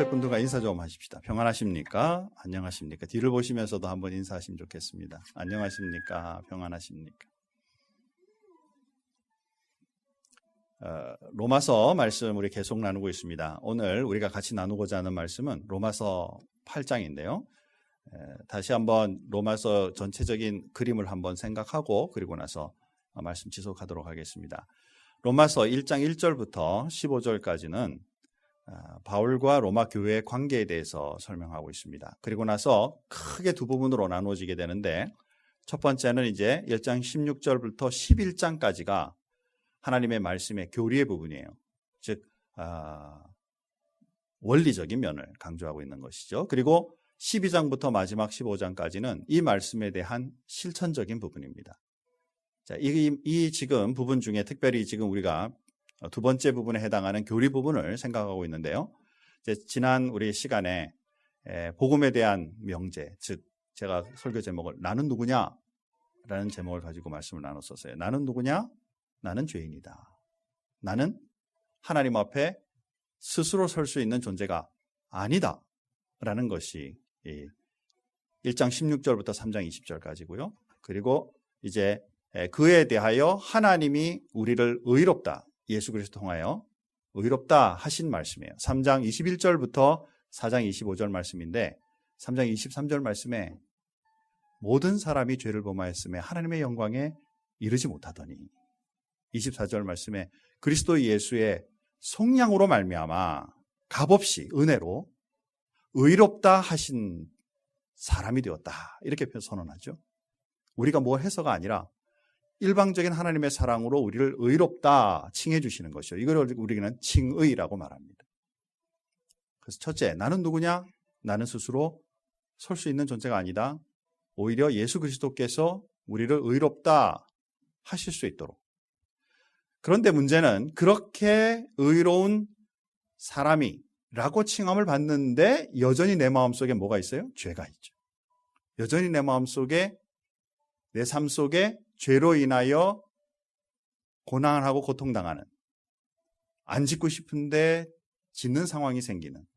옆에 분들과 인사 좀 하십시다. 평안하십니까? 안녕하십니까? 뒤를 보시면서도 한번 인사하시면 좋겠습니다. 안녕하십니까? 평안하십니까? 로마서 말씀 우리 계속 나누고 있습니다. 오늘 우리가 같이 나누고자 하는 말씀은 로마서 8장인데요. 다시 한번 로마서 전체적인 그림을 한번 생각하고 그리고 나서 말씀 지속하도록 하겠습니다. 로마서 1장 1절부터 15절까지는 바울과 로마 교회의 관계에 대해서 설명하고 있습니다. 그리고 나서 크게 두 부분으로 나누어지게 되는데, 첫 번째는 이제 1장 16절부터 11장까지가 하나님의 말씀의 교리의 부분이에요. 즉 원리적인 면을 강조하고 있는 것이죠. 그리고 12장부터 마지막 15장까지는 이 말씀에 대한 실천적인 부분입니다. 자, 이 지금 부분 중에 특별히 지금 우리가 두 번째 부분에 해당하는 교리 부분을 생각하고 있는데요. 이제 지난 우리 시간에 복음에 대한 명제, 즉 제가 설교 제목을 나는 누구냐? 라는 제목을 가지고 말씀을 나눴었어요. 나는 누구냐? 나는 죄인이다. 나는 하나님 앞에 스스로 설 수 있는 존재가 아니다. 라는 것이 1장 16절부터 3장 20절까지고요. 그리고 이제 그에 대하여 하나님이 우리를 의롭다, 예수 그리스도 통하여 의롭다 하신 말씀이에요. 3장 21절부터 4장 25절 말씀인데 3장 23절 말씀에 모든 사람이 죄를 범하였음에 하나님의 영광에 이르지 못하더니 24절 말씀에 그리스도 예수의 속량으로 말미암아 값없이 은혜로 의롭다 하신 사람이 되었다. 이렇게 선언하죠. 우리가 뭘 해서가 아니라 일방적인 하나님의 사랑으로 우리를 의롭다 칭해 주시는 것이죠. 이걸 우리는 칭의라고 말합니다. 그래서 첫째, 나는 누구냐? 나는 스스로 설 수 있는 존재가 아니다. 오히려 예수 그리스도께서 우리를 의롭다 하실 수 있도록. 그런데 문제는 그렇게 의로운 사람이라고 칭함을 받는데 여전히 내 마음속에 뭐가 있어요? 죄가 있죠. 여전히 내 마음속에, 내 삶 속에 죄로 인하여 고난하고 고통당하는, 안 짓고 싶은데 짓는 상황이 생기는,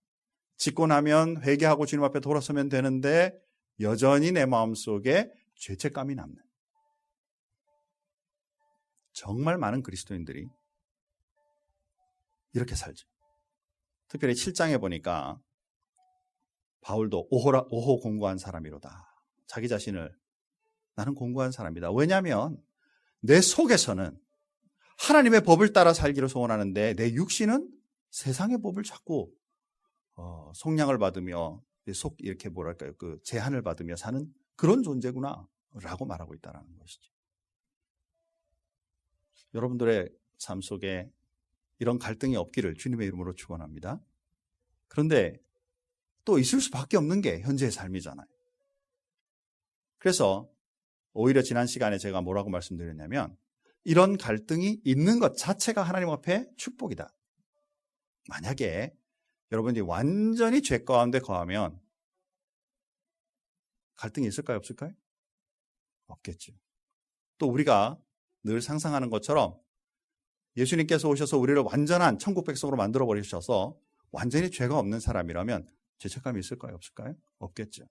짓고 나면 회개하고 주님 앞에 돌아서면 되는데 여전히 내 마음속에 죄책감이 남는, 정말 많은 그리스도인들이 이렇게 살죠. 특별히 7장에 보니까 바울도 오호 공고한 사람이로다. 자기 자신을 나는 공고한 사람이다. 왜냐하면 내 속에서는 하나님의 법을 따라 살기를 소원하는데 내 육신은 세상의 법을 자꾸 속량을 받으며 이렇게 뭐랄까요, 그 제한을 받으며 사는 그런 존재구나라고 말하고 있다는 것이죠. 여러분들의 삶 속에 이런 갈등이 없기를 주님의 이름으로 축원합니다. 그런데 또 있을 수밖에 없는 게 현재의 삶이잖아요. 그래서 오히려 지난 시간에 제가 뭐라고 말씀드렸냐면 이런 갈등이 있는 것 자체가 하나님 앞에 축복이다. 만약에 여러분이 완전히 죄 가운데 거하면 갈등이 있을까요? 없을까요? 없겠죠. 또 우리가 늘 상상하는 것처럼 예수님께서 오셔서 우리를 완전한 천국 백성으로 만들어 버리셔서 완전히 죄가 없는 사람이라면 죄책감이 있을까요? 없을까요? 없겠죠.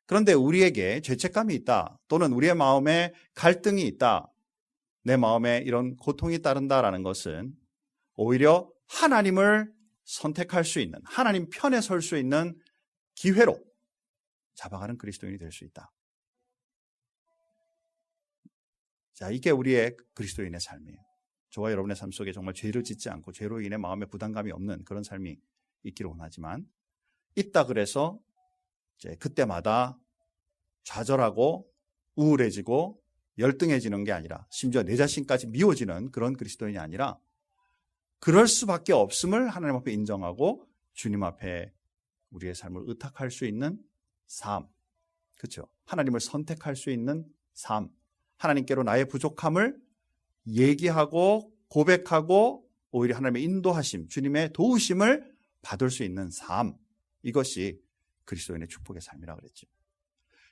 그런데 우리에게 죄책감이 있다, 또는 우리의 마음에 갈등이 있다, 내 마음에 이런 고통이 따른다라는 것은 오히려 하나님을 선택할 수 있는, 하나님 편에 설 수 있는 기회로 잡아가는 그리스도인이 될 수 있다. 자, 이게 우리의 그리스도인의 삶이에요. 저와 여러분의 삶 속에 정말 죄를 짓지 않고 죄로 인해 마음에 부담감이 없는 그런 삶이 있기를 원하지만, 있다 그래서 이제 그때마다 좌절하고 우울해지고 열등해지는 게 아니라, 심지어 내 자신까지 미워지는 그런 그리스도인이 아니라 그럴 수밖에 없음을 하나님 앞에 인정하고 주님 앞에 우리의 삶을 의탁할 수 있는 삶, 그렇죠? 하나님을 선택할 수 있는 삶, 하나님께로 나의 부족함을 얘기하고 고백하고 오히려 하나님의 인도하심, 주님의 도우심을 받을 수 있는 삶, 이것이 그리스도인의 축복의 삶이라고 그랬죠.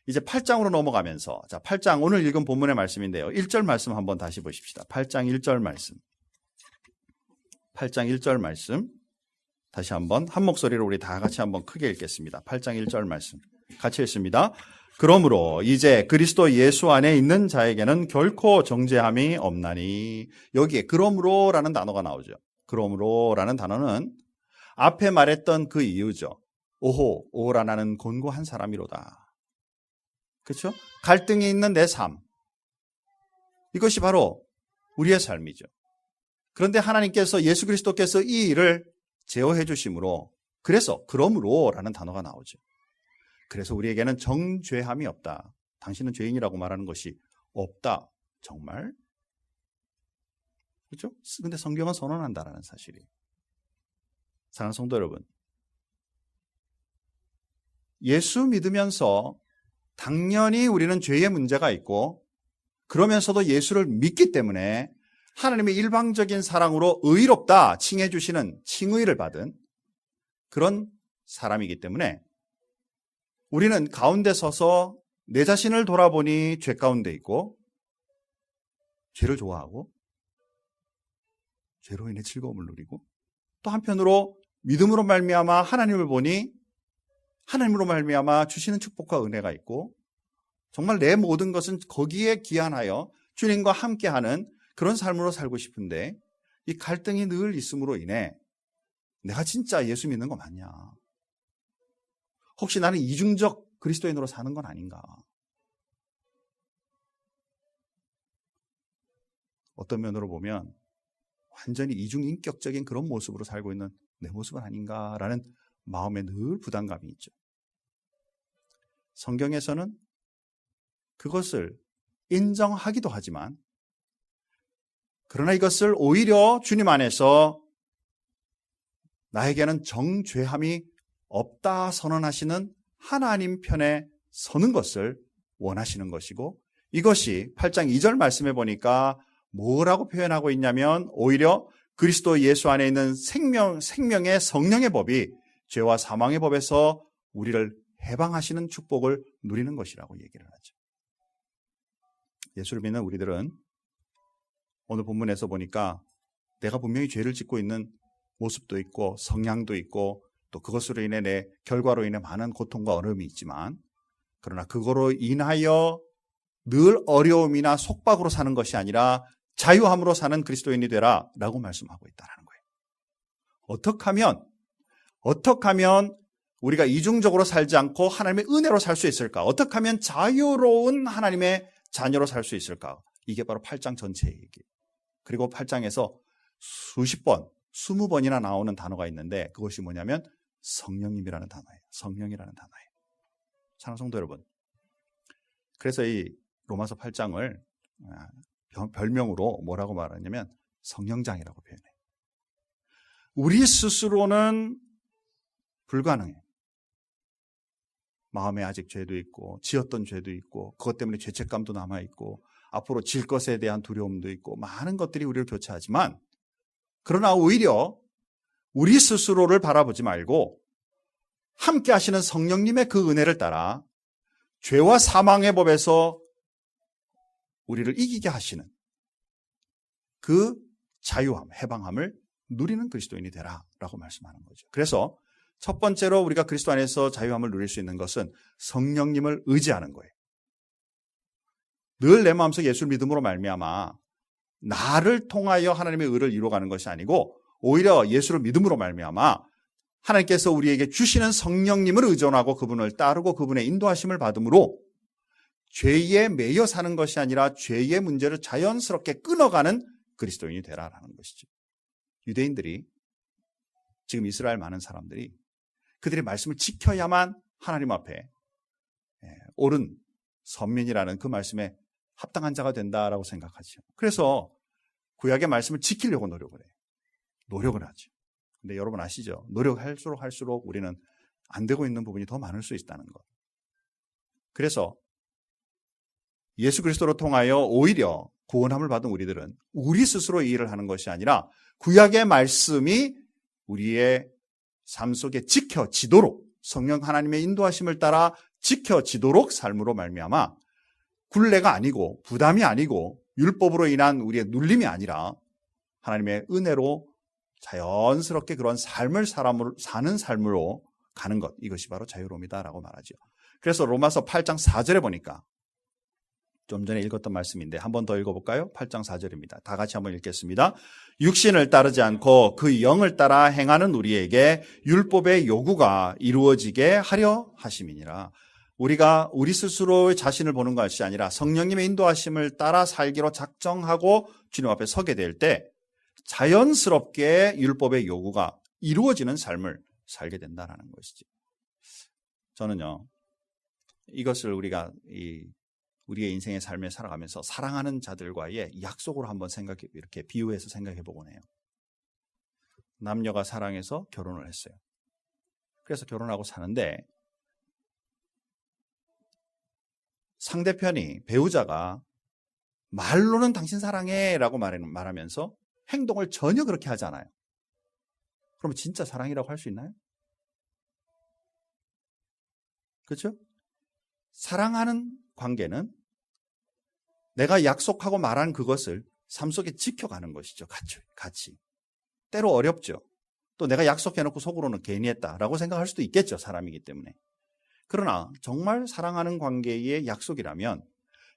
이제 8장으로 넘어가면서, 자, 8장 오늘 읽은 본문의 말씀인데요. 1절 말씀 한번 다시 보십시다. 8장 1절 말씀. 8장 1절 말씀 다시 한번 한 목소리로 우리 다 같이 한번 크게 읽겠습니다. 8장 1절 말씀 같이 읽습니다. 그러므로 이제 그리스도 예수 안에 있는 자에게는 결코 정죄함이 없나니. 여기에 그러므로라는 단어가 나오죠. 그러므로라는 단어는 앞에 말했던 그 이유죠. 오호라 나는 곤고한 사람이로다. 그렇죠? 갈등이 있는 내 삶. 이것이 바로 우리의 삶이죠. 그런데 하나님께서 예수 그리스도께서 이 일을 제어해 주심으로 그래서 그러므로라는 단어가 나오죠. 그래서 우리에게는 정죄함이 없다. 당신은 죄인이라고 말하는 것이 없다. 정말? 그렇죠? 근데 성경은 선언한다라는 사실이. 사랑하는 성도 여러분, 예수 믿으면서 당연히 우리는 죄의 문제가 있고 그러면서도 예수를 믿기 때문에 하나님의 일방적인 사랑으로 의롭다 칭해 주시는 칭의를 받은 그런 사람이기 때문에 우리는 가운데 서서 내 자신을 돌아보니 죄 가운데 있고 죄를 좋아하고 죄로 인해 즐거움을 누리고 또 한편으로 믿음으로 말미암아 하나님을 보니 하나님으로 말미암아 주시는 축복과 은혜가 있고 정말 내 모든 것은 거기에 기한하여 주님과 함께하는 그런 삶으로 살고 싶은데 이 갈등이 늘 있음으로 인해 내가 진짜 예수 믿는 거 맞냐? 혹시 나는 이중적 그리스도인으로 사는 건 아닌가? 어떤 면으로 보면 완전히 이중인격적인 그런 모습으로 살고 있는 내 모습은 아닌가라는 마음에 늘 부담감이 있죠. 성경에서는 그것을 인정하기도 하지만 그러나 이것을 오히려 주님 안에서 나에게는 정죄함이 없다 선언하시는 하나님 편에 서는 것을 원하시는 것이고 이것이 8장 2절 말씀해 보니까 뭐라고 표현하고 있냐면 오히려 그리스도 예수 안에 있는 생명의 성령의 법이 죄와 사망의 법에서 우리를 해방하시는 축복을 누리는 것이라고 얘기를 하죠. 예수를 믿는 우리들은 오늘 본문에서 보니까 내가 분명히 죄를 짓고 있는 모습도 있고 성향도 있고 또 그것으로 인해 내 결과로 인해 많은 고통과 어려움이 있지만 그러나 그거로 인하여 늘 어려움이나 속박으로 사는 것이 아니라 자유함으로 사는 그리스도인이 되라 라고 말씀하고 있다는 거예요. 어떻게 하면 우리가 이중적으로 살지 않고 하나님의 은혜로 살 수 있을까? 어떻게 하면 자유로운 하나님의 자녀로 살 수 있을까? 이게 바로 8장 전체의 얘기예요. 그리고 8장에서 수십 번, 20번이나 나오는 단어가 있는데 그것이 뭐냐면 성령님이라는 단어예요. 성령이라는 단어예요. 사랑하는 성도 여러분, 그래서 이 로마서 8장을 별명으로 뭐라고 말하냐면 성령장이라고 표현해요. 우리 스스로는 불가능해요. 마음에 아직 죄도 있고 지었던 죄도 있고 그것 때문에 죄책감도 남아있고 앞으로 질 것에 대한 두려움도 있고 많은 것들이 우리를 교차하지만 그러나 오히려 우리 스스로를 바라보지 말고 함께 하시는 성령님의 그 은혜를 따라 죄와 사망의 법에서 우리를 이기게 하시는 그 자유함, 해방함을 누리는 그리스도인이 되라라고 말씀하는 거죠. 그래서 첫 번째로 우리가 그리스도 안에서 자유함을 누릴 수 있는 것은 성령님을 의지하는 거예요. 늘 내 마음속 예수를 믿음으로 말미암아 나를 통하여 하나님의 의를 이루어가는 것이 아니고 오히려 예수를 믿음으로 말미암아 하나님께서 우리에게 주시는 성령님을 의존하고 그분을 따르고 그분의 인도하심을 받음으로 죄에 매여 사는 것이 아니라 죄의 문제를 자연스럽게 끊어가는 그리스도인이 되라라는 것이죠. 유대인들이 지금 이스라엘 많은 사람들이 그들의 말씀을 지켜야만 하나님 앞에 옳은 선민이라는 그 말씀에 합당한 자가 된다라고 생각하죠. 그래서 구약의 말씀을 지키려고 노력을 해요. 노력을 하죠. 근데 여러분 아시죠? 노력할수록 우리는 안 되고 있는 부분이 더 많을 수 있다는 것. 그래서 예수 그리스도로 통하여 오히려 구원함을 받은 우리들은 우리 스스로 이 일을 하는 것이 아니라 구약의 말씀이 우리의 삶 속에 지켜지도록 성령 하나님의 인도하심을 따라 지켜지도록 삶으로 말미암아 굴레가 아니고 부담이 아니고 율법으로 인한 우리의 눌림이 아니라 하나님의 은혜로 자연스럽게 그런 삶을 사는 삶으로 가는 것, 이것이 바로 자유로움이다라고 말하죠. 그래서 로마서 8장 4절에 보니까 좀 전에 읽었던 말씀인데 한 번 더 읽어볼까요? 8장 4절입니다. 다 같이 한번 읽겠습니다. 육신을 따르지 않고 그 영을 따라 행하는 우리에게 율법의 요구가 이루어지게 하려 하심이니라. 우리가 우리 스스로의 자신을 보는 것이 아니라 성령님의 인도하심을 따라 살기로 작정하고 주님 앞에 서게 될 때 자연스럽게 율법의 요구가 이루어지는 삶을 살게 된다는 것이지. 저는요, 이것을 우리가 우리의 인생의 삶에 살아가면서 사랑하는 자들과의 약속으로 한번 이렇게 비유해서 생각해 보곤 해요. 남녀가 사랑해서 결혼을 했어요. 그래서 결혼하고 사는데 상대편이, 배우자가 말로는 당신 사랑해 라고 말하면서 행동을 전혀 그렇게 하지 않아요. 그러면 진짜 사랑이라고 할 수 있나요? 그렇죠? 사랑하는 관계는 내가 약속하고 말한 그것을 삶 속에 지켜가는 것이죠. 같이. 때로 어렵죠. 또 내가 약속해놓고 속으로는 괜히 했다라고 생각할 수도 있겠죠. 사람이기 때문에. 그러나 정말 사랑하는 관계의 약속이라면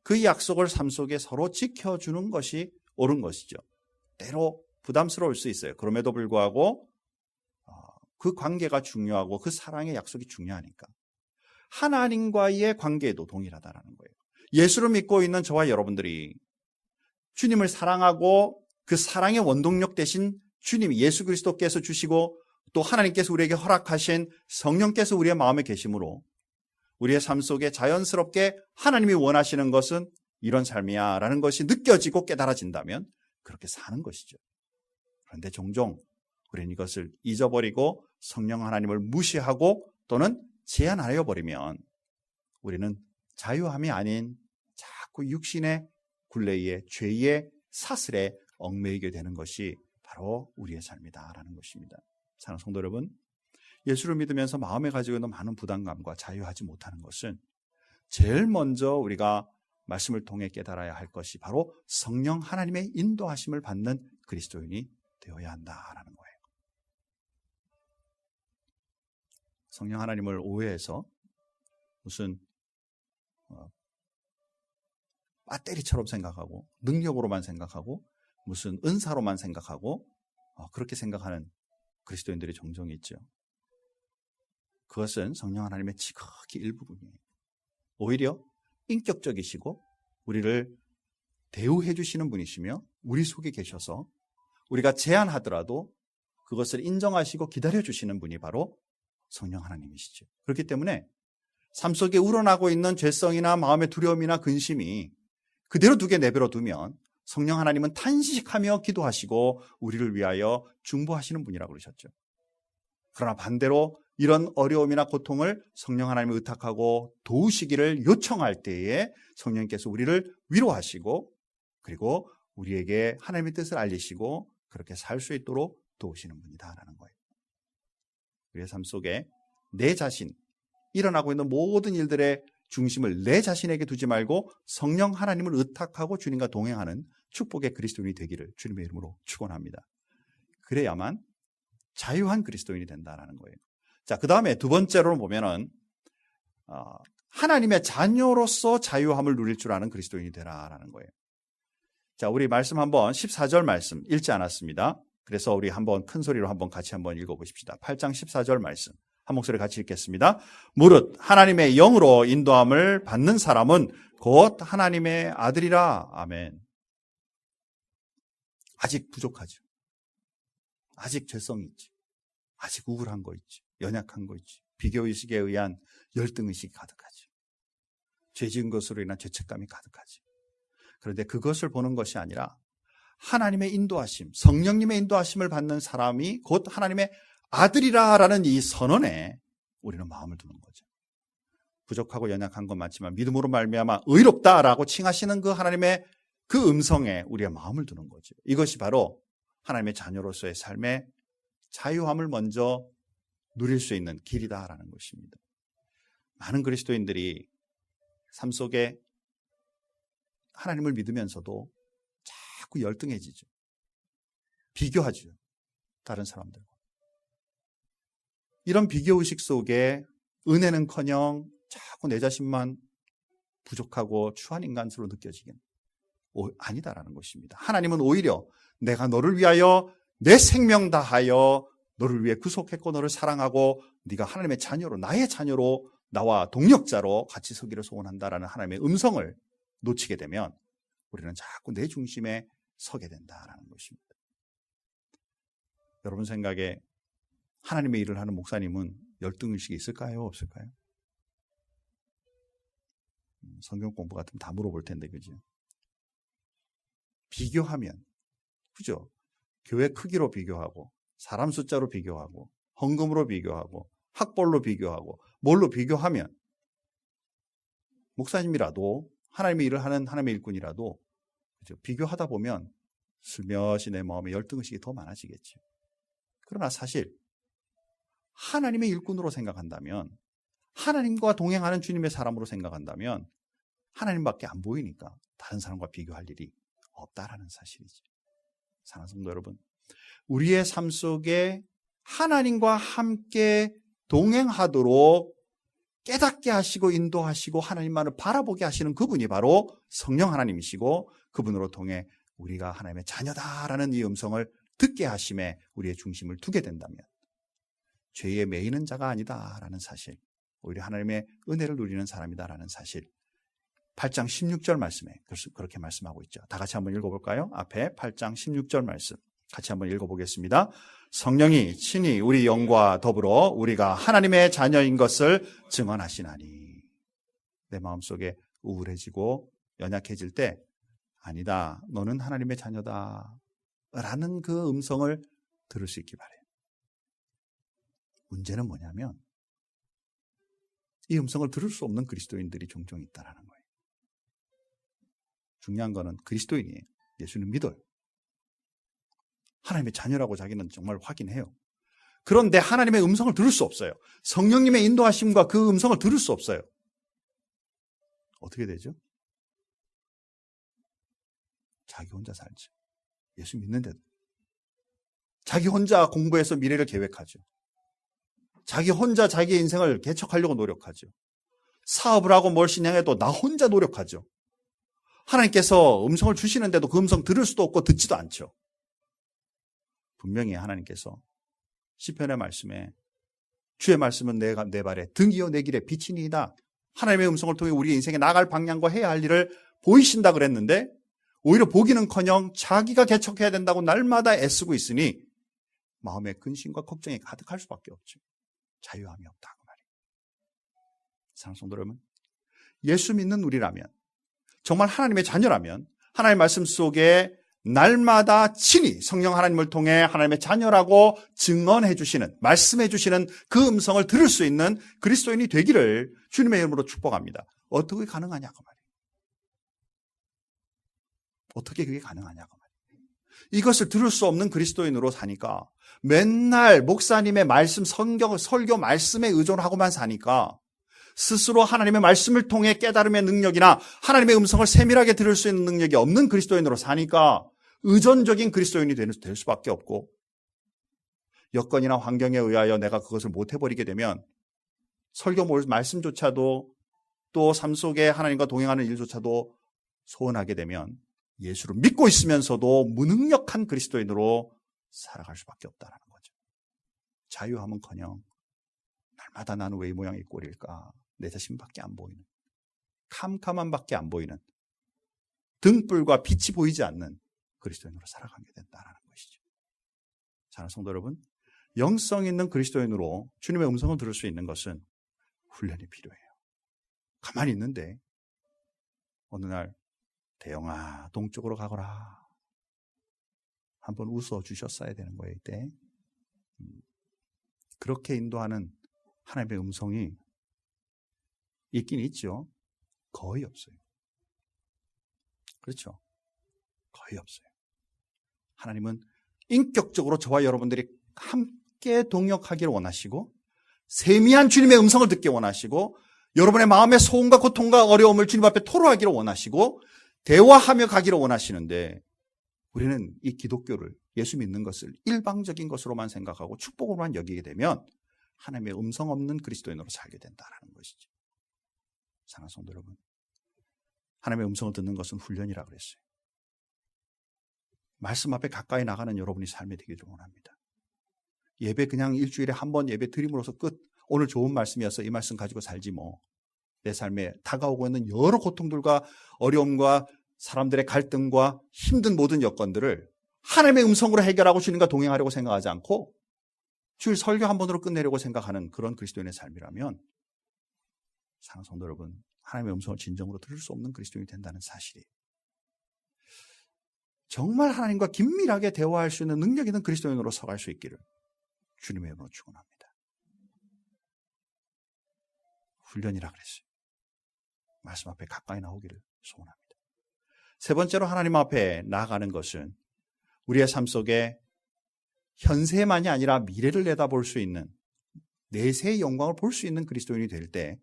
그 약속을 삶 속에 서로 지켜주는 것이 옳은 것이죠. 때로 부담스러울 수 있어요. 그럼에도 불구하고 그 관계가 중요하고 그 사랑의 약속이 중요하니까. 하나님과의 관계도 동일하다는 거예요. 예수를 믿고 있는 저와 여러분들이 주님을 사랑하고 그 사랑의 원동력 대신 주님 예수 그리스도께서 주시고 또 하나님께서 우리에게 허락하신 성령께서 우리의 마음에 계심으로 우리의 삶 속에 자연스럽게 하나님이 원하시는 것은 이런 삶이야 라는 것이 느껴지고 깨달아진다면 그렇게 사는 것이죠. 그런데 종종 우리는 이것을 잊어버리고 성령 하나님을 무시하고 또는 제한하여 버리면 우리는 자유함이 아닌 자꾸 육신의 굴레에 죄의 사슬에 얽매이게 되는 것이 바로 우리의 삶이다라는 것입니다. 사랑하는 성도 여러분, 예수를 믿으면서 마음에 가지고 있는 많은 부담감과 자유하지 못하는 것은 제일 먼저 우리가 말씀을 통해 깨달아야 할 것이 바로 성령 하나님의 인도하심을 받는 그리스도인이 되어야 한다라는 거예요. 성령 하나님을 오해해서 무슨 배터리처럼 생각하고 능력으로만 생각하고 무슨 은사로만 생각하고 그렇게 생각하는 그리스도인들이 종종 있죠. 그것은 성령 하나님의 지극히 일부분이에요. 오히려 인격적이시고 우리를 대우해 주시는 분이시며 우리 속에 계셔서 우리가 제안하더라도 그것을 인정하시고 기다려 주시는 분이 바로 성령 하나님이시죠. 그렇기 때문에 삶 속에 우러나고 있는 죄성이나 마음의 두려움이나 근심이 그대로 내버려 두면 성령 하나님은 탄식하며 기도하시고 우리를 위하여 중보하시는 분이라고 그러셨죠. 그러나 반대로 이런 어려움이나 고통을 성령 하나님을 의탁하고 도우시기를 요청할 때에 성령님께서 우리를 위로하시고 그리고 우리에게 하나님의 뜻을 알리시고 그렇게 살 수 있도록 도우시는 분이다라는 거예요. 우리의 삶 속에 내 자신, 일어나고 있는 모든 일들의 중심을 내 자신에게 두지 말고 성령 하나님을 의탁하고 주님과 동행하는 축복의 그리스도인이 되기를 주님의 이름으로 축원합니다. 그래야만 자유한 그리스도인이 된다는 거예요. 자, 그 다음에 두 번째로 보면은 하나님의 자녀로서 자유함을 누릴 줄 아는 그리스도인이 되라라는 거예요. 자, 우리 말씀 한번 14절 말씀 읽지 않았습니다. 그래서 우리 한번 큰 소리로 한번 같이 한번 읽어보십시다. 8장 14절 말씀 한 목소리 같이 읽겠습니다. 무릇 하나님의 영으로 인도함을 받는 사람은 곧 하나님의 아들이라. 아멘. 아직 부족하죠. 아직 죄성이 있지. 아직 우울한 거 있지. 연약한 거 있지. 비교의식에 의한 열등의식이 가득하지. 죄 지은 것으로 인한 죄책감이 가득하지. 그런데 그것을 보는 것이 아니라 하나님의 인도하심, 성령님의 인도하심을 받는 사람이 곧 하나님의 아들이라라는 이 선언에 우리는 마음을 두는 거죠. 부족하고 연약한 건 맞지만 믿음으로 말미암아 의롭다라고 칭하시는 그 하나님의 그 음성에 우리의 마음을 두는 거죠. 이것이 바로 하나님의 자녀로서의 삶의 자유함을 먼저 누릴 수 있는 길이다라는 것입니다. 많은 그리스도인들이 삶 속에 하나님을 믿으면서도 자꾸 열등해지죠. 비교하죠. 다른 사람들과. 이런 비교의식 속에 은혜는커녕 자꾸 내 자신만 부족하고 추한 인간으로 느껴지긴 아니다라는 것입니다. 하나님은 오히려 내가 너를 위하여 내 생명 다하여 너를 위해 구속했고 너를 사랑하고 네가 하나님의 자녀로, 나의 자녀로, 나와 동력자로 같이 서기를 소원한다라는 하나님의 음성을 놓치게 되면 우리는 자꾸 내 중심에 서게 된다라는 것입니다. 여러분 생각에 하나님의 일을 하는 목사님은 열등의식이 있을까요? 없을까요? 성경 공부 같으면 다 물어볼 텐데, 그죠? 비교하면, 그죠? 교회 크기로 비교하고, 사람 숫자로 비교하고, 헌금으로 비교하고, 학벌로 비교하고, 뭘로 비교하면, 목사님이라도, 하나님의 일을 하는 하나님의 일꾼이라도, 그죠? 비교하다 보면, 슬며시 내 마음에 열등의식이 더 많아지겠죠. 그러나 사실, 하나님의 일꾼으로 생각한다면, 하나님과 동행하는 주님의 사람으로 생각한다면, 하나님밖에 안 보이니까 다른 사람과 비교할 일이 없다라는 사실이죠. 사랑하는 성도 여러분, 우리의 삶 속에 하나님과 함께 동행하도록 깨닫게 하시고 인도하시고 하나님만을 바라보게 하시는 그분이 바로 성령 하나님이시고, 그분으로 통해 우리가 하나님의 자녀다라는 이 음성을 듣게 하심에 우리의 중심을 두게 된다면 죄에 매이는 자가 아니다라는 사실, 오히려 하나님의 은혜를 누리는 사람이다라는 사실, 8장 16절 말씀에 그렇게 말씀하고 있죠. 다 같이 한번 읽어볼까요? 앞에 8장 16절 말씀 같이 한번 읽어보겠습니다. 성령이 친히 우리 영과 더불어 우리가 하나님의 자녀인 것을 증언하시나니. 내 마음속에 우울해지고 연약해질 때 아니다, 너는 하나님의 자녀다 라는 그 음성을 들을 수 있기 바라요. 문제는 뭐냐면 이 음성을 들을 수 없는 그리스도인들이 종종 있다는 거예요. 중요한 거는 그리스도인이에요. 예수는 믿어요. 하나님의 자녀라고 자기는 정말 확인해요. 그런데 하나님의 음성을 들을 수 없어요. 성령님의 인도하심과 그 음성을 들을 수 없어요. 어떻게 되죠? 자기 혼자 살죠. 예수 믿는데도. 자기 혼자 공부해서 미래를 계획하죠. 자기 혼자 자기의 인생을 개척하려고 노력하죠. 사업을 하고 뭘 신앙해도 나 혼자 노력하죠. 하나님께서 음성을 주시는데도 그 음성 들을 수도 없고 듣지도 않죠. 분명히 하나님께서 시편의 말씀에 주의 말씀은 내 발에 등이요 내 길에 빛이니이다. 하나님의 음성을 통해 우리 인생에 나갈 방향과 해야 할 일을 보이신다 그랬는데 오히려 보기는커녕 자기가 개척해야 된다고 날마다 애쓰고 있으니 마음에 근심과 걱정이 가득할 수밖에 없죠. 자유함이 없다 그 말이에요. 사랑하는 성도 여러분, 예수 믿는 우리라면, 정말 하나님의 자녀라면 하나님의 말씀 속에 날마다 친히 성령 하나님을 통해 하나님의 자녀라고 증언해 주시는, 말씀해 주시는 그 음성을 들을 수 있는 그리스도인이 되기를 주님의 이름으로 축복합니다. 어떻게 가능하냐고 말이에요. 어떻게 그게 가능하냐고 말이에요. 이것을 들을 수 없는 그리스도인으로 사니까, 맨날 목사님의 말씀, 설교 말씀에 의존하고만 사니까 스스로 하나님의 말씀을 통해 깨달음의 능력이나 하나님의 음성을 세밀하게 들을 수 있는 능력이 없는 그리스도인으로 사니까 의존적인 그리스도인이 될 수밖에 없고, 여건이나 환경에 의하여 내가 그것을 못 해버리게 되면 설교 말씀조차도, 또 삶 속에 하나님과 동행하는 일조차도 소원하게 되면 예수를 믿고 있으면서도 무능력한 그리스도인으로 살아갈 수밖에 없다는 거죠. 자유함은커녕 날마다 나는 왜 이 모양이 꼴일까? 내 자신밖에 안 보이는, 캄캄한 밖에 안 보이는, 등불과 빛이 보이지 않는 그리스도인으로 살아가게 된다는 것이죠. 사랑하는 성도 여러분, 영성 있는 그리스도인으로 주님의 음성을 들을 수 있는 것은 훈련이 필요해요. 가만히 있는데 어느 날 대영아 동쪽으로 가거라 한번 웃어 주셨어야 되는 거예요. 이때 그렇게 인도하는 하나님의 음성이 있긴 있죠. 거의 없어요. 그렇죠? 거의 없어요. 하나님은 인격적으로 저와 여러분들이 함께 동역하기를 원하시고, 세미한 주님의 음성을 듣기 원하시고, 여러분의 마음의 소원과 고통과 어려움을 주님 앞에 토로하기를 원하시고, 대화하며 가기를 원하시는데, 우리는 이 기독교를, 예수 믿는 것을 일방적인 것으로만 생각하고 축복으로만 여기게 되면 하나님의 음성 없는 그리스도인으로 살게 된다는 것이죠. 사랑하는 성도 여러분, 하나님의 음성을 듣는 것은 훈련이라고 그랬어요. 말씀 앞에 가까이 나가는 여러분이 삶이 되기를 원합니다. 예배 그냥 일주일에 한 번 예배 드림으로써 끝. 오늘 좋은 말씀이어서 이 말씀 가지고 살지 뭐. 내 삶에 다가오고 있는 여러 고통들과 어려움과 사람들의 갈등과 힘든 모든 여건들을 하나님의 음성으로 해결하고 주님과 동행하려고 생각하지 않고 주일 설교 한 번으로 끝내려고 생각하는 그런 그리스도인의 삶이라면, 사랑하는 성도 여러분, 하나님의 음성을 진정으로 들을 수 없는 그리스도인이 된다는 사실이, 정말 하나님과 긴밀하게 대화할 수 있는 능력 있는 그리스도인으로 서갈 수 있기를 주님의 이름으로 축원합니다. 훈련이라 그랬어요. 말씀 앞에 가까이 나오기를 소원합니다. 세 번째로 하나님 앞에 나아가는 것은 우리의 삶 속에 현세만이 아니라 미래를 내다볼 수 있는, 내세의 영광을 볼 수 있는 그리스도인이 될 때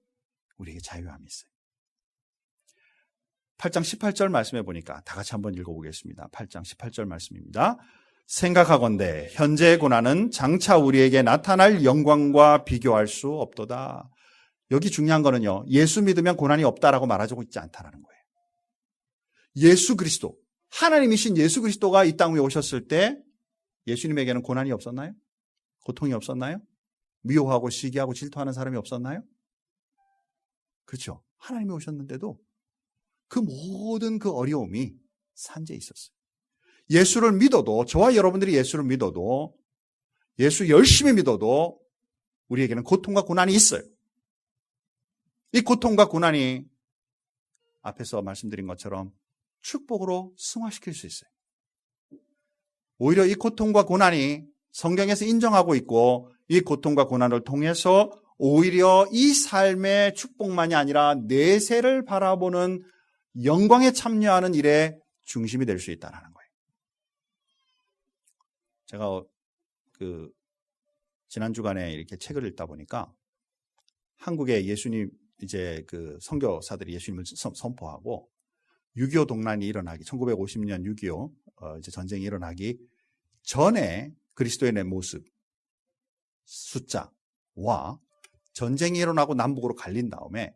우리에게 자유함이 있어요. 8장 18절 말씀해 보니까 다 같이 한번 읽어보겠습니다. 8장 18절 말씀입니다. 생각하건대 현재의 고난은 장차 우리에게 나타날 영광과 비교할 수 없도다. 여기 중요한 거는요, 예수 믿으면 고난이 없다라고 말하고 있지 않다라는 거예요. 예수 그리스도, 하나님이신 예수 그리스도가 이 땅 위에 오셨을 때 예수님에게는 고난이 없었나요? 고통이 없었나요? 미워하고 시기하고 질투하는 사람이 없었나요? 그렇죠. 하나님이 오셨는데도 그 모든 그 어려움이 산재해 있었어요. 예수를 믿어도, 저와 여러분들이 예수를 믿어도, 예수 열심히 믿어도 우리에게는 고통과 고난이 있어요. 이 고통과 고난이 앞에서 말씀드린 것처럼 축복으로 승화시킬 수 있어요. 오히려 이 고통과 고난이 성경에서 인정하고 있고, 이 고통과 고난을 통해서 오히려 이 삶의 축복만이 아니라 내세를 바라보는 영광에 참여하는 일의 중심이 될 수 있다는 거예요. 제가 지난 주간에 이렇게 책을 읽다 보니까 한국에 예수님 이제 그 선교사들이 예수님을 선포하고 6.25 동란이 일어나기, 1950년 6.25 이제 전쟁이 일어나기 전에 그리스도인의 모습, 숫자와 전쟁이 일어나고 남북으로 갈린 다음에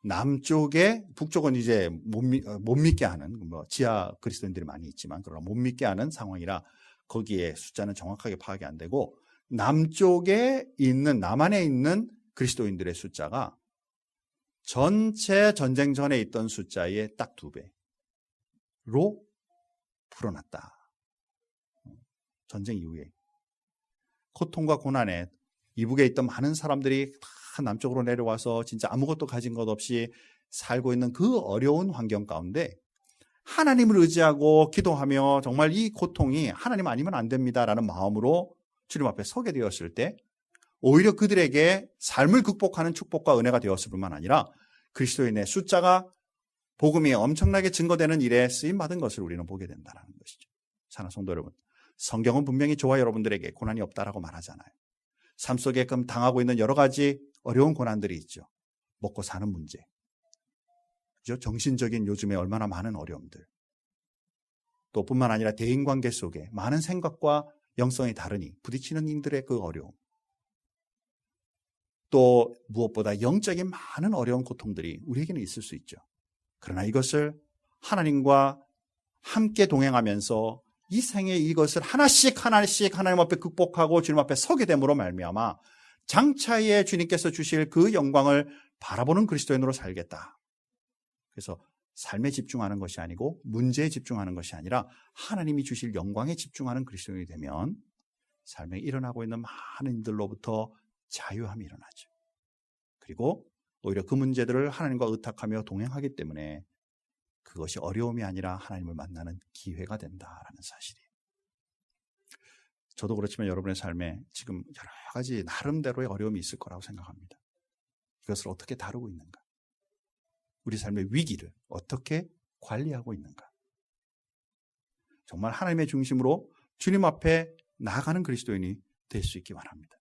남쪽에, 북쪽은 이제 못 믿게 하는, 지하 그리스도인들이 많이 있지만 그러나 못 믿게 하는 상황이라 거기에 숫자는 정확하게 파악이 안 되고, 남쪽에 있는, 남한에 있는 그리스도인들의 숫자가 전체 전쟁 전에 있던 숫자의 딱 2배로 불어났다. 전쟁 이후에 고통과 고난에 이북에 있던 많은 사람들이 다 남쪽으로 내려와서 진짜 아무것도 가진 것 없이 살고 있는 그 어려운 환경 가운데 하나님을 의지하고 기도하며 정말 이 고통이 하나님 아니면 안 됩니다라는 마음으로 주님 앞에 서게 되었을 때 오히려 그들에게 삶을 극복하는 축복과 은혜가 되었을 뿐만 아니라 그리스도인의 숫자가 복음이 엄청나게 증거되는 일에 쓰임받은 것을 우리는 보게 된다는 것이죠. 사랑하는 성도 여러분, 성경은 분명히 저와 여러분들에게 고난이 없다라고 말하잖아요. 삶 속에 당하고 있는 여러 가지 어려운 고난들이 있죠. 먹고 사는 문제, 그죠? 정신적인 요즘에 얼마나 많은 어려움들, 또 뿐만 아니라 대인관계 속에 많은 생각과 영성이 다르니 부딪히는 이들의 그 어려움, 또 무엇보다 영적인 많은 어려운 고통들이 우리에게는 있을 수 있죠. 그러나 이것을 하나님과 함께 동행하면서 이 생에 이것을 하나씩 하나님 앞에 극복하고 주님 앞에 서게 됨으로 말미암아 장차에 주님께서 주실 그 영광을 바라보는 그리스도인으로 살겠다. 그래서 삶에 집중하는 것이 아니고 문제에 집중하는 것이 아니라 하나님이 주실 영광에 집중하는 그리스도인이 되면 삶에 일어나고 있는 많은 일들로부터 자유함이 일어나죠. 그리고 오히려 그 문제들을 하나님과 의탁하며 동행하기 때문에 그것이 어려움이 아니라 하나님을 만나는 기회가 된다라는 사실이에요. 저도 그렇지만 여러분의 삶에 지금 여러 가지 나름대로의 어려움이 있을 거라고 생각합니다. 이것을 어떻게 다루고 있는가? 우리 삶의 위기를 어떻게 관리하고 있는가? 정말 하나님의 중심으로 주님 앞에 나아가는 그리스도인이 될 수 있기 바랍니다.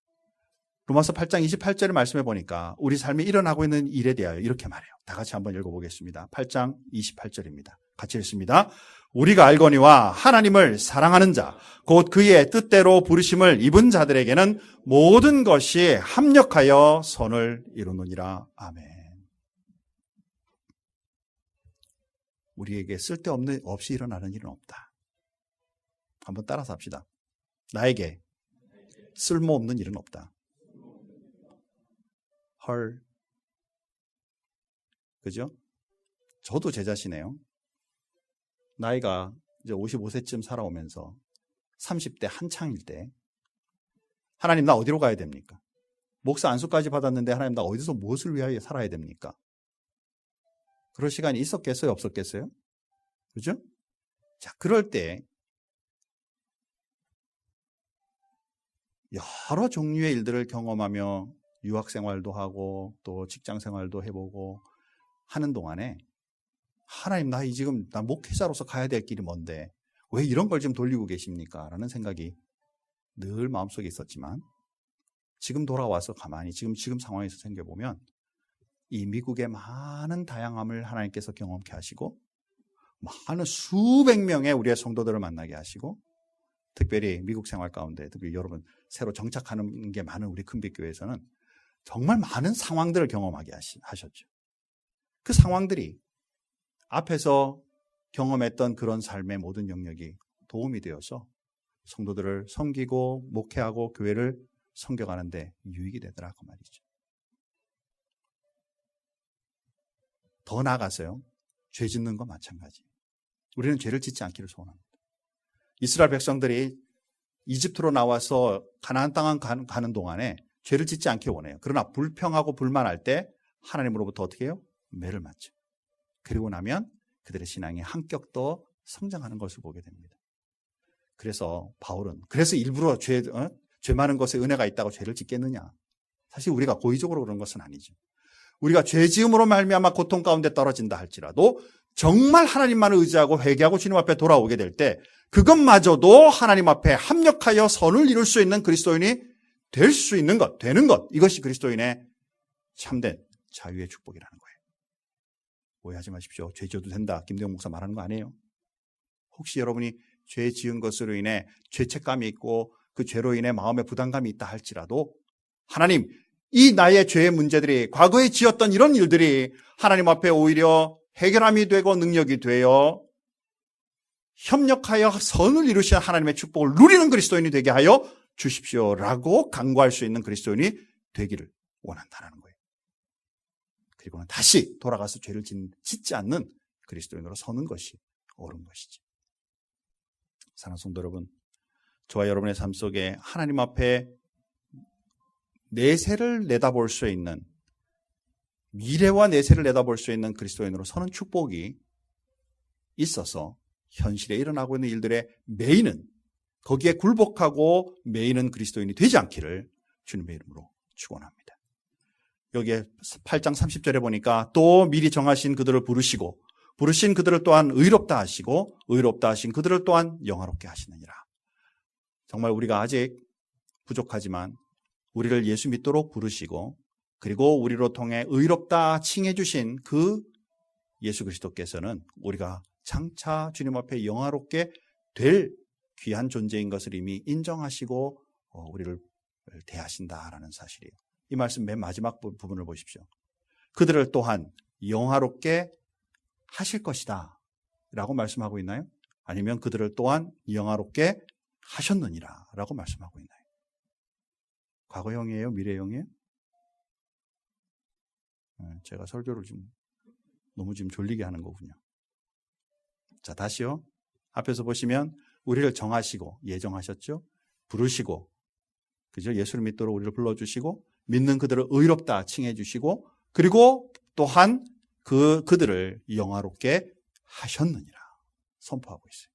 로마서 8장 28절을 말씀해 보니까 우리 삶에 일어나고 있는 일에 대하여 이렇게 말해요. 다 같이 한번 읽어보겠습니다. 8장 28절입니다. 같이 읽습니다. 우리가 알거니와 하나님을 사랑하는 자, 곧 그의 뜻대로 부르심을 입은 자들에게는 모든 것이 합력하여 선을 이루느니라. 아멘. 우리에게 쓸데없는 없이 일어나는 일은 없다. 한번 따라서 합시다. 나에게 쓸모없는 일은 없다. 헐. 그죠? 저도 제 자신이에요. 나이가 이제 55세쯤 살아오면서 30대 한창일 때 하나님 나 어디로 가야 됩니까? 목사 안수까지 받았는데 하나님 나 어디서 무엇을 위하여 살아야 됩니까? 그럴 시간이 있었겠어요? 없었겠어요? 그죠? 자, 그럴 때 여러 종류의 일들을 경험하며 유학생활도 하고 또 직장생활도 해보고 하는 동안에 하나님 나 지금 나 목회자로서 가야 될 길이 뭔데 왜 이런 걸 지금 돌리고 계십니까? 라는 생각이 늘 마음속에 있었지만 지금 돌아와서 가만히 지금 상황에서 생각해보면 이 미국의 많은 다양함을 하나님께서 경험케 하시고 많은 수백 명의 우리의 성도들을 만나게 하시고 특별히 미국 생활 가운데 특히 여러분 새로 정착하는 게 많은 우리 큰빛교회에서는 정말 많은 상황들을 경험하게 하셨죠. 그 상황들이 앞에서 경험했던 그런 삶의 모든 영역이 도움이 되어서 성도들을 섬기고 목회하고 교회를 섬겨가는데 유익이 되더라 그 말이죠. 더 나아가서요. 죄 짓는 거 마찬가지. 우리는 죄를 짓지 않기를 소원합니다. 이스라엘 백성들이 이집트로 나와서 가나안 땅 가는 동안에 죄를 짓지 않기 원해요. 그러나 불평하고 불만할 때 하나님으로부터 어떻게 해요? 매를 맞죠. 그리고 나면 그들의 신앙이 한껏 성장하는 것을 보게 됩니다. 그래서 바울은 일부러 죄 많은 것에 은혜가 있다고 죄를 짓겠느냐? 사실 우리가 고의적으로 그런 것은 아니죠. 우리가 죄 지음으로 말미암아 고통 가운데 떨어진다 할지라도 정말 하나님만을 의지하고 회개하고 주님 앞에 돌아오게 될 때 그것마저도 하나님 앞에 합력하여 선을 이룰 수 있는 그리스도인이 될 수 있는 것, 되는 것, 이것이 그리스도인의 참된 자유의 축복이라는 거예요. 오해하지 마십시오. 죄 지어도 된다. 김대용 목사 말하는 거 아니에요. 혹시 여러분이 죄 지은 것으로 인해 죄책감이 있고 그 죄로 인해 마음의 부담감이 있다 할지라도 하나님, 이 나의 죄의 문제들이 과거에 지었던 이런 일들이 하나님 앞에 오히려 해결함이 되고 능력이 되어 협력하여 선을 이루시는 하나님의 축복을 누리는 그리스도인이 되게 하여 주십시오라고 간구할 수 있는 그리스도인이 되기를 원한다는 거예요. 그리고는 다시 돌아가서 죄를 짓지 않는 그리스도인으로 서는 것이 옳은 것이지. 사랑하는 성도 여러분, 저와 여러분의 삶 속에 하나님 앞에 내세를 내다볼 수 있는, 미래와 내세를 내다볼 수 있는 그리스도인으로 서는 축복이 있어서 현실에 일어나고 있는 일들의 메인은, 거기에 굴복하고 메인은 그리스도인이 되지 않기를 주님의 이름으로 축원합니다. 여기에 8장 30절에 보니까 또 미리 정하신 그들을 부르시고 부르신 그들을 또한 의롭다 하시고 의롭다 하신 그들을 또한 영화롭게 하시느니라. 정말 우리가 아직 부족하지만 우리를 예수 믿도록 부르시고 그리고 우리로 통해 의롭다 칭해 주신 그 예수 그리스도께서는 우리가 장차 주님 앞에 영화롭게 될 귀한 존재인 것을 이미 인정하시고 우리를 대하신다라는 사실이에요. 이 말씀 맨 마지막 부분을 보십시오. 그들을 또한 영화롭게 하실 것이다 라고 말씀하고 있나요? 아니면 그들을 또한 영화롭게 하셨느니라 라고 말씀하고 있나요? 과거형이에요? 미래형이에요? 제가 설교를 너무 졸리게 하는 거군요. 자, 다시요. 앞에서 보시면 우리를 정하시고 예정하셨죠? 부르시고, 그죠? 예수를 믿도록 우리를 불러주시고 믿는 그들을 의롭다 칭해 주시고 그리고 또한 그들을 영화롭게 하셨느니라 선포하고 있어요.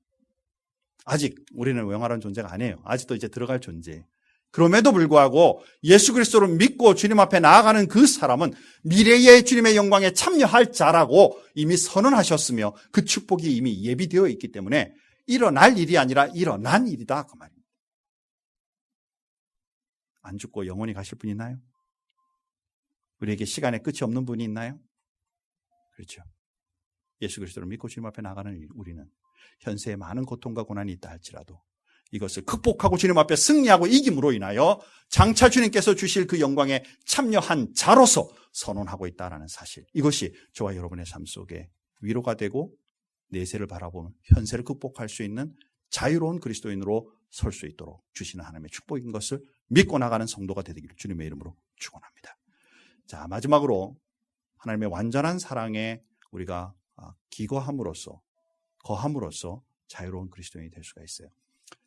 아직 우리는 영화로운 존재가 아니에요. 아직도 이제 들어갈 존재. 그럼에도 불구하고 예수 그리스도를 믿고 주님 앞에 나아가는 그 사람은 미래의 주님의 영광에 참여할 자라고 이미 선언하셨으며 그 축복이 이미 예비되어 있기 때문에 일어날 일이 아니라 일어난 일이다 그 말입니다. 안 죽고 영원히 가실 분 있나요? 우리에게 시간의 끝이 없는 분이 있나요? 그렇죠. 예수 그리스도를 믿고 주님 앞에 나가는 우리는 현세에 많은 고통과 고난이 있다 할지라도 이것을 극복하고 주님 앞에 승리하고 이김으로 인하여 장차 주님께서 주실 그 영광에 참여한 자로서 선언하고 있다는 사실, 이것이 저와 여러분의 삶 속에 위로가 되고 내세를 바라보는 현세를 극복할 수 있는 자유로운 그리스도인으로 설 수 있도록 주시는 하나님의 축복인 것을 믿고 나가는 성도가 되기를 주님의 이름으로 축원합니다. 자, 마지막으로 하나님의 완전한 사랑에 우리가 기거함으로써, 거함으로써 자유로운 그리스도인이 될 수가 있어요.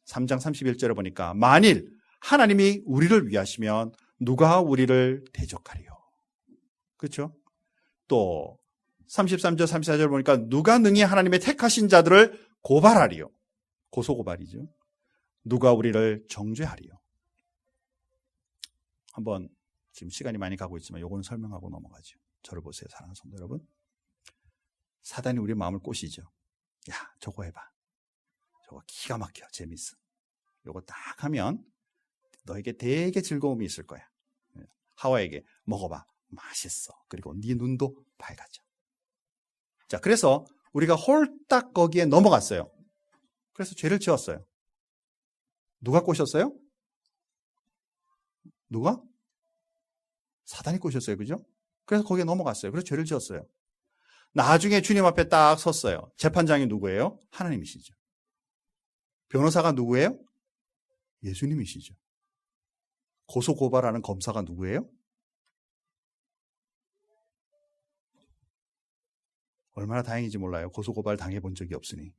3장 31절에 보니까 만일 하나님이 우리를 위하시면 누가 우리를 대적하리요. 그렇죠? 또 33절 34절 보니까 누가 능히 하나님의 택하신 자들을 고발하리요. 고소고발이죠. 누가 우리를 정죄하리요. 한번 지금 시간이 많이 가고 있지만 요거는 설명하고 넘어가죠. 저를 보세요, 사랑하는 성도 여러분. 사단이 우리 마음을 꼬시죠. 야, 저거 해봐. 저거 기가 막혀. 재밌어. 요거 딱 하면 너에게 되게 즐거움이 있을 거야. 하와에게 먹어봐. 맛있어. 그리고 네 눈도 밝아져. 자, 그래서 우리가 홀딱 거기에 넘어갔어요. 그래서 죄를 지었어요. 누가 꼬셨어요? 누가? 사단이 꼬셨어요. 그죠? 그래서 거기에 넘어갔어요. 그래서 죄를 지었어요. 나중에 주님 앞에 딱 섰어요. 재판장이 누구예요? 하나님이시죠. 변호사가 누구예요? 예수님이시죠. 고소고발하는 검사가 누구예요? 얼마나 다행인지 몰라요. 고소고발 당해본 적이 없으니.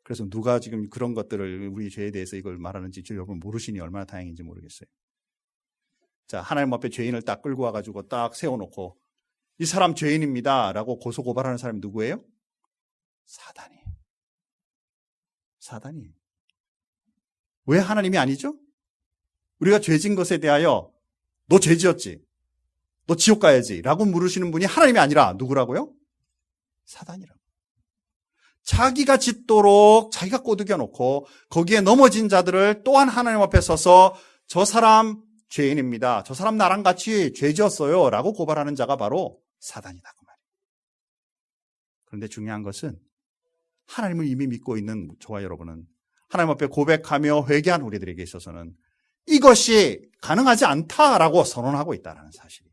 그래서 누가 지금 그런 것들을 우리 죄에 대해서 이걸 말하는지 여러분 모르시니 얼마나 다행인지 모르겠어요. 자, 하나님 앞에 죄인을 딱 끌고 와가지고 딱 세워놓고 이 사람 죄인입니다 라고 고소고발하는 사람이 누구예요? 사단이. 왜 하나님이 아니죠? 우리가 죄진 것에 대하여 너 죄지었지? 너 지옥 가야지 라고 물으시는 분이 하나님이 아니라 누구라고요? 사단이라고. 자기가 짓도록 자기가 꼬드겨 놓고 거기에 넘어진 자들을 또한 하나님 앞에 서서 저 사람 죄인입니다. 저 사람 나랑 같이 죄 지었어요 라고 고발하는 자가 바로 사단이다 그 말이에요. 그런데 중요한 것은 하나님을 이미 믿고 있는 저와 여러분은 하나님 앞에 고백하며 회개한 우리들에게 있어서는 이것이 가능하지 않다라고 선언하고 있다는 사실이.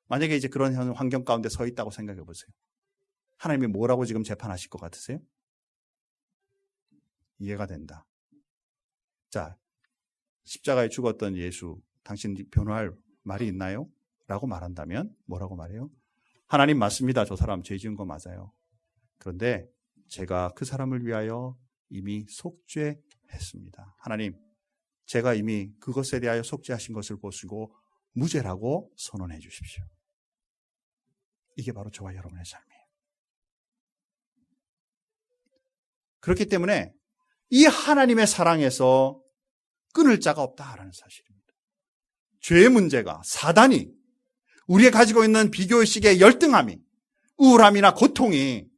만약에 이제 그런 환경 가운데 서 있다고 생각해 보세요. 하나님이 뭐라고 지금 재판하실 것 같으세요? 이해가 된다. 자, 십자가에 죽었던 예수, 당신 변호할 말이 있나요? 라고 말한다면 뭐라고 말해요? 하나님 맞습니다. 저 사람 죄 지은 거 맞아요. 그런데 제가 그 사람을 위하여 이미 속죄했습니다. 하나님, 제가 이미 그것에 대하여 속죄하신 것을 보시고 무죄라고 선언해 주십시오. 이게 바로 저와 여러분의 삶이에요. 그렇기 때문에 이 하나님의 사랑에서 끊을 자가 없다라는 사실입니다. 죄의 문제가, 사단이 우리가 가지고 있는 비교의식의 열등함이, 우울함이나 고통이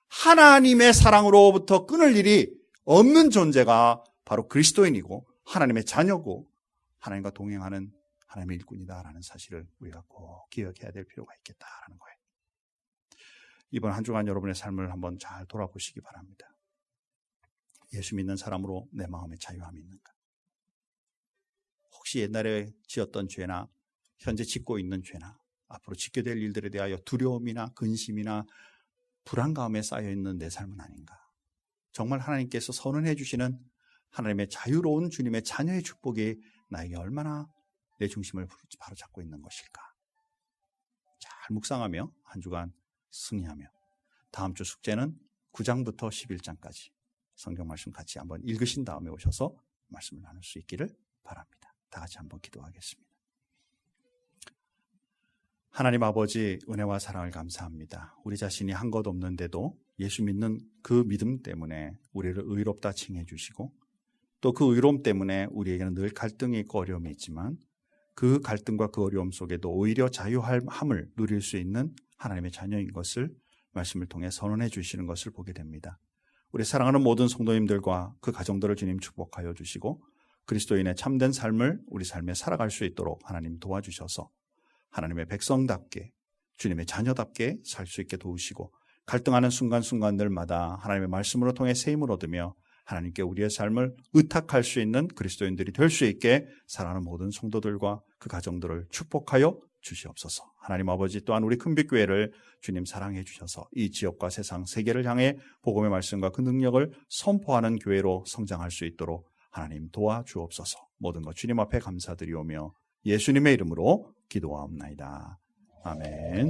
하나님의 사랑으로부터 끊을 일이 없는 존재가 바로 그리스도인이고 하나님의 자녀고 하나님과 동행하는 하나님의 일꾼이다라는 사실을 우리가 꼭 기억해야 될 필요가 있겠다라는 거예요. 이번 한 주간 여러분의 삶을 한번 잘 돌아보시기 바랍니다. 예수 믿는 사람으로 내 마음에 자유함이 있는가? 혹시 옛날에 지었던 죄나 현재 짓고 있는 죄나 앞으로 짓게 될 일들에 대하여 두려움이나 근심이나 불안감에 쌓여있는 내 삶은 아닌가? 정말 하나님께서 선언해 주시는 하나님의 자유로운 주님의 자녀의 축복이 나에게 얼마나 내 중심을 바로 잡고 있는 것일까? 잘 묵상하며 한 주간 승리하며 다음 주 숙제는 9장부터 11장까지 성경 말씀 같이 한번 읽으신 다음에 오셔서 말씀을 나눌 수 있기를 바랍니다. 다 같이 한번 기도하겠습니다. 하나님 아버지, 은혜와 사랑을 감사합니다. 우리 자신이 한 것 없는데도 예수 믿는 그 믿음 때문에 우리를 의롭다 칭해 주시고 또 그 의로움 때문에 우리에게는 늘 갈등이 있고 어려움이 있지만 그 갈등과 그 어려움 속에도 오히려 자유함을 누릴 수 있는 하나님의 자녀인 것을 말씀을 통해 선언해 주시는 것을 보게 됩니다. 우리 사랑하는 모든 성도님들과 그 가정들을 주님 축복하여 주시고 그리스도인의 참된 삶을 우리 삶에 살아갈 수 있도록 하나님 도와주셔서 하나님의 백성답게 주님의 자녀답게 살 수 있게 도우시고 갈등하는 순간순간들마다 하나님의 말씀으로 통해 새 힘을 얻으며 하나님께 우리의 삶을 의탁할 수 있는 그리스도인들이 될 수 있게 사랑하는 모든 성도들과 그 가정들을 축복하여 주시옵소서. 하나님 아버지, 또한 우리 큰빛교회를 주님 사랑해 주셔서 이 지역과 세상 세계를 향해 복음의 말씀과 그 능력을 선포하는 교회로 성장할 수 있도록 하나님 도와주옵소서. 모든 것 주님 앞에 감사드리오며 예수님의 이름으로 기도하옵나이다. 아멘.